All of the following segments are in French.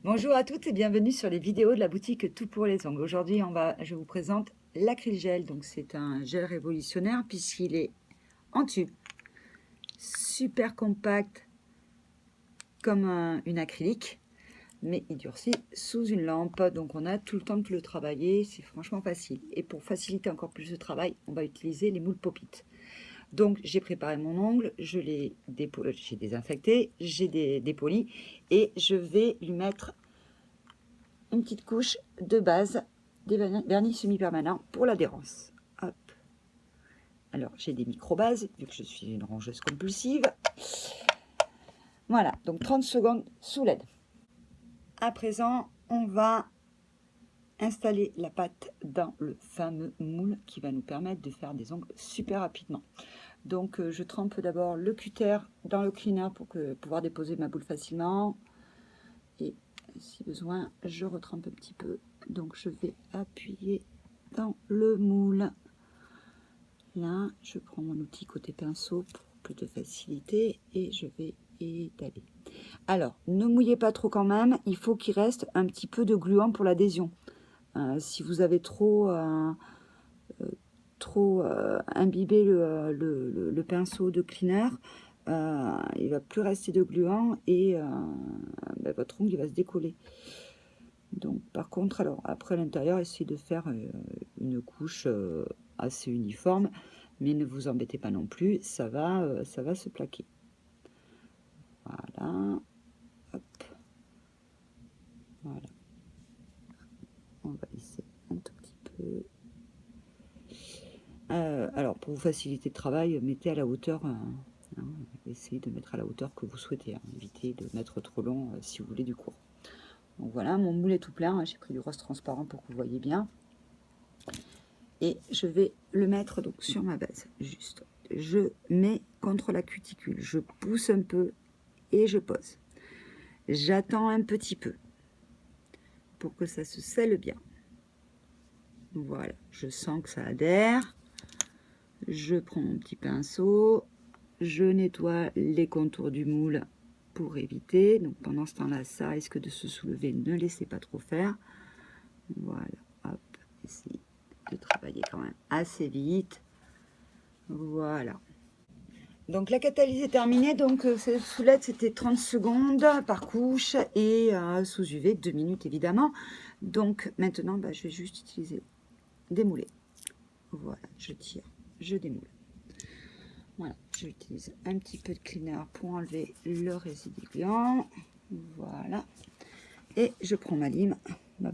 Bonjour à toutes et bienvenue sur les vidéos de la boutique Tout pour les ongles. Aujourd'hui, je vous présente l'acrylgel. Donc, c'est un gel révolutionnaire puisqu'il est en tube, super compact comme une acrylique, mais il durcit sous une lampe. Donc, on a tout le temps de le travailler. C'est franchement facile. Et pour faciliter encore plus le travail, on va utiliser les moules Pop-it. Donc, j'ai préparé mon ongle, j'ai désinfecté, j'ai dépoli et je vais lui mettre une petite couche de base des vernis semi-permanents pour l'adhérence. Hop. Alors, j'ai des micro-bases, vu que je suis une rongeuse compulsive. Voilà, donc 30 secondes sous LED. À présent, on va installer la pâte dans le fameux moule qui va nous permettre de faire des ongles super rapidement. Donc, je trempe d'abord le cutter dans le cleaner pour pouvoir déposer ma boule facilement. Et si besoin, je retrempe un petit peu. Donc, je vais appuyer dans le moule. Là, je prends mon outil côté pinceau pour plus de facilité et je vais étaler. Alors, ne mouillez pas trop quand même. Il faut qu'il reste un petit peu de gluant pour l'adhésion. Si vous avez trop imbibé le pinceau de cleaner, il va plus rester de gluant et votre ongle il va se décoller. Donc par contre, alors après l'intérieur, essayez de faire une couche assez uniforme, mais ne vous embêtez pas non plus, ça va se plaquer. Voilà, hop, voilà. On va laisser un tout petit peu. Alors pour vous faciliter le travail, mettez à la hauteur. Essayez de mettre à la hauteur que vous souhaitez. Évitez de mettre trop long si vous voulez du court. Donc voilà, mon moule est tout plein. J'ai pris du rose transparent pour que vous voyez bien. Et je vais le mettre donc sur ma base. Juste, je mets contre la cuticule. Je pousse un peu et je pose. J'attends un petit peu pour que ça se scelle bien. Voilà, je sens que ça adhère. Je prends mon petit pinceau. Je nettoie les contours du moule pour éviter. Donc pendant ce temps-là, ça risque de se soulever. Ne laissez pas trop faire. Voilà, hop, essayez de travailler quand même assez vite. Voilà. Donc la catalyse est terminée. Donc sous LED, c'était 30 secondes par couche et sous UV 2 minutes évidemment. Donc maintenant, je vais juste utiliser démouler. Voilà, je tire, je démoule. Voilà, j'utilise un petit peu de cleaner pour enlever le résidu gluant. Voilà. Et je prends ma lime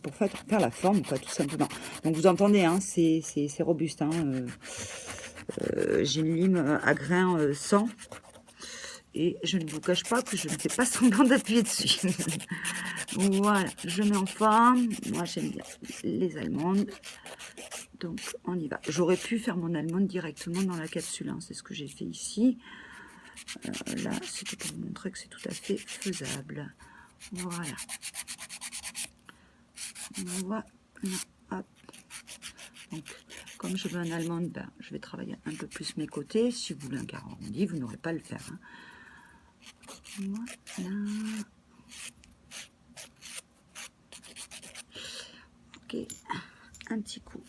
pour faire la forme, quoi, tout simplement. Donc vous entendez, hein, c'est robuste. Hein, j'ai une lime à grains 100. Et je ne vous cache pas que je ne fais pas semblant d'appuyer dessus. Voilà, je mets en forme. Moi, j'aime bien les allemande. Donc, on y va. J'aurais pu faire mon allemande directement dans la capsule. Hein. C'est ce que j'ai fait ici. Là, c'était pour vous montrer que c'est tout à fait faisable. Voilà. Voilà. Hop. Donc, comme je veux un allemande, je vais travailler un peu plus mes côtés. Si vous voulez un carré arrondi, vous n'aurez pas à le faire. Hein. Voilà. Ok. Un petit coup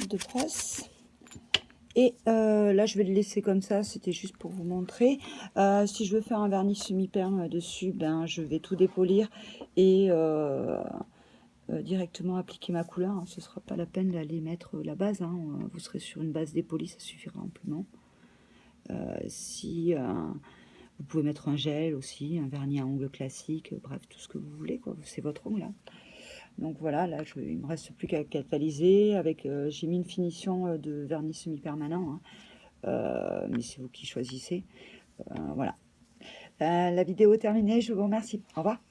de brosse. Et là, je vais le laisser comme ça. C'était juste pour vous montrer. Si je veux faire un vernis semi-perme dessus, je vais tout dépolir et directement appliquer ma couleur. Hein. Ce ne sera pas la peine d'aller mettre la base. Hein. Vous serez sur une base dépolie, ça suffira amplement. Si vous pouvez mettre un gel aussi, un vernis à ongles classique, bref, tout ce que vous voulez. C'est votre ongle. Hein. Donc voilà, là, il ne me reste plus qu'à catalyser. J'ai mis une finition de vernis semi-permanent, hein. Mais c'est vous qui choisissez. Voilà. La vidéo est terminée, je vous remercie. Au revoir.